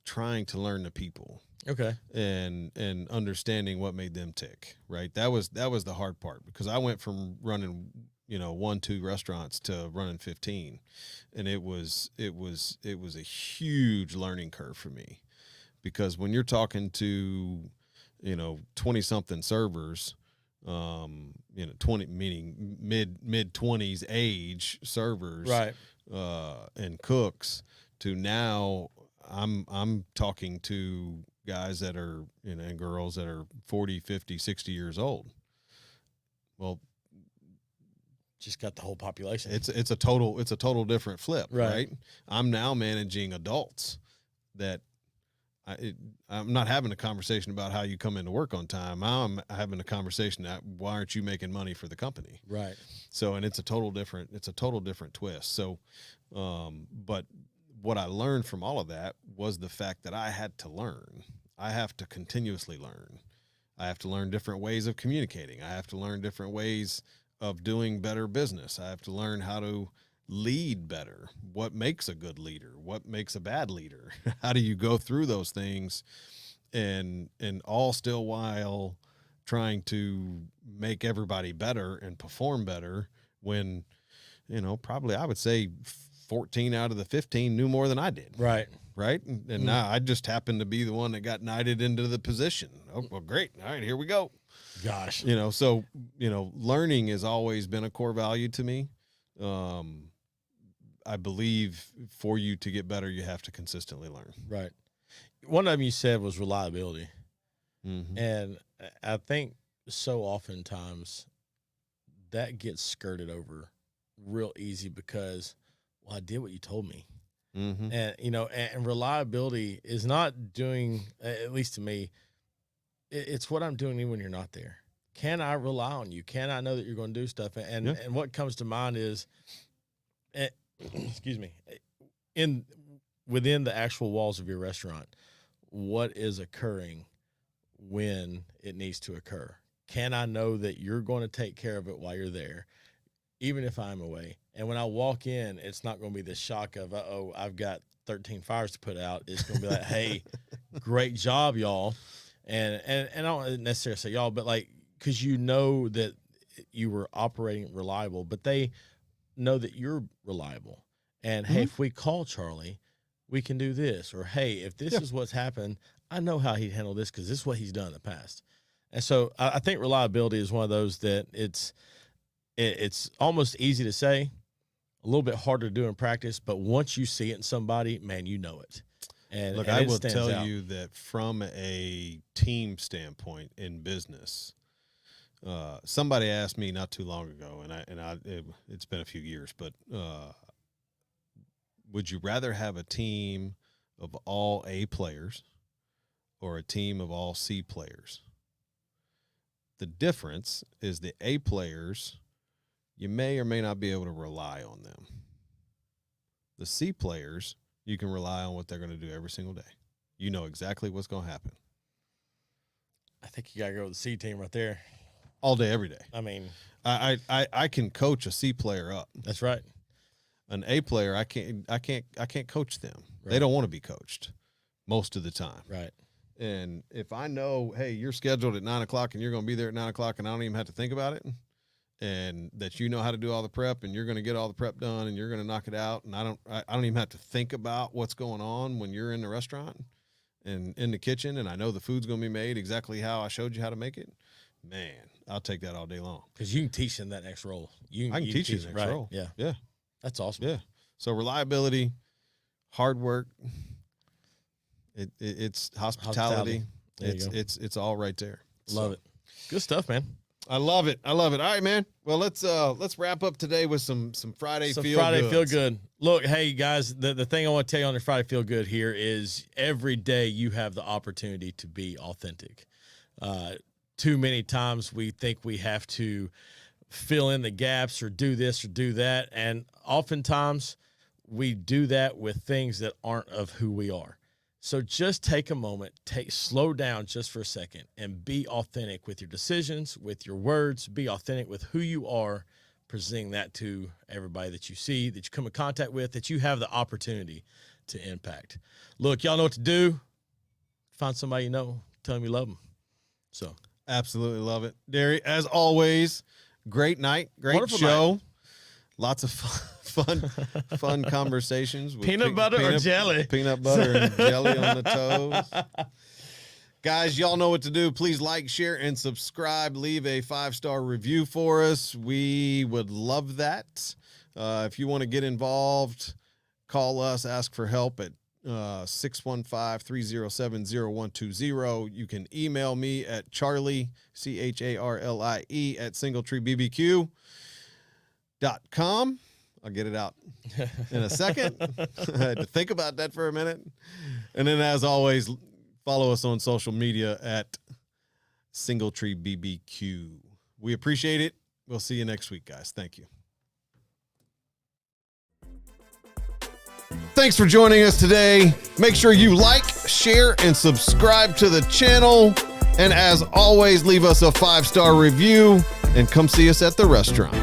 trying to learn the people.
Okay.
And understanding what made them tick. Right. That was the hard part, because I went from running 1-2 restaurants to running 15, and it was a huge learning curve for me, because when you're talking to 20-something servers, 20 meaning mid-20s age servers,
right,
and cooks, to now I'm talking to guys that are and girls that are 40, 50, 60 years old. Well,
just got the whole population.
It's a total different flip,
right?
I'm now managing adults that I'm not having a conversation about how you come into work on time. I'm having a conversation that why aren't you making money for the company?
Right.
So, and it's a total different twist. So, but what I learned from all of that was the fact that I had to learn. I have to continuously learn. I have to learn different ways of communicating. I have to learn different ways of doing better business. I have to learn how to lead better. What makes a good leader? What makes a bad leader? How do you go through those things, and all still while trying to make everybody better and perform better, when probably I would say 14 out of the 15 knew more than I did.
Right.
And now I just happened to be the one that got knighted into the position. Oh, well, great. All right, here we go.
Gosh.
So learning has always been a core value to me. I believe for you to get better, you have to consistently learn.
Right. One of them you said was reliability.
Mm-hmm.
And I think so oftentimes that gets skirted over real easy because, well, I did what you told me.
Mm-hmm.
And, and reliability is not doing, at least to me, it's what I'm doing even when you're not there. Can I rely on you? Can I know that you're going to do stuff? And what comes to mind is, excuse me, within the actual walls of your restaurant, what is occurring when it needs to occur? Can I know that you're going to take care of it while you're there, even if I'm away? And when I walk in, it's not going to be the shock of, uh-oh, I've got 13 fires to put out. It's going to be like, hey, great job, y'all. And I don't necessarily say y'all, but because that you were operating reliable, but they know that you're reliable. And hey, if we call Charlie, we can do this. Or hey, if this is what's happened, I know how he'd handle this because this is what he's done in the past. And so I think reliability is one of those that it's almost easy to say, a little bit harder to do in practice, but once you see it in somebody, man, you know it. And
look, I will tell you that from a team standpoint in business, somebody asked me not too long ago, it's been a few years, but would you rather have a team of all A players or a team of all C players? The difference is the A players, you may or may not be able to rely on them. The C players, you can rely on what they're going to do every single day. You know exactly what's going to happen.
I think you got to go with the C team right there.
All day, every day.
I mean,
I can coach a C player up.
That's right.
An A player, I can't coach them.
Right.
They don't want to be coached most of the time.
Right.
And if I know, hey, you're scheduled at 9:00 and you're going to be there at 9:00 and I don't even have to think about it, and that you know how to do all the prep and you're going to get all the prep done and you're going to knock it out, and I don't even have to think about what's going on when you're in the restaurant and in the kitchen, and I know the food's going to be made exactly how I showed you how to make it, man, I'll take that all day long.
Because you can teach them that next role.
I can teach you the next role.
Yeah.
Yeah.
That's awesome.
Yeah. So reliability, hard work. It's hospitality.
There you go.
It's all right there.
Love it. Good stuff, man.
I love it. All right, man. Well, let's wrap up today with some Friday
So
feel
Friday
goods.
feel good. Look, hey guys, the thing I want to tell you on the Friday feel good here is every day you have the opportunity to be authentic. Too many times we think we have to fill in the gaps or do this or do that, and oftentimes we do that with things that aren't of who we are. So just take a moment, slow down just for a second, and be authentic with your decisions, with your words. Be authentic with who you are, presenting that to everybody that you see, that you come in contact with, that you have the opportunity to impact. Look, y'all know what to do. Find somebody you know, tell them you love them. So
Absolutely love it, Derry. As always, great night, great
Wonderful
show.
night.
Lots of fun conversations. With
peanut butter or jelly?
Peanut butter and jelly on the toes. Guys, y'all know what to do. Please like, share, and subscribe. Leave a 5-star review for us. We would love that. If you want to get involved, call us, ask for help at 615-307-0120. You can email me at Charlie, CHARLIE, at singletreebbq.com. I'll get it out in a second. I had to think about that for a minute. And then, as always, follow us on social media at singletreebbq. We appreciate it. We'll see you next week, guys. Thank you. Thanks for joining us today. Make sure you like, share, and subscribe to the channel. And as always, leave us a 5-star review and come see us at the restaurant.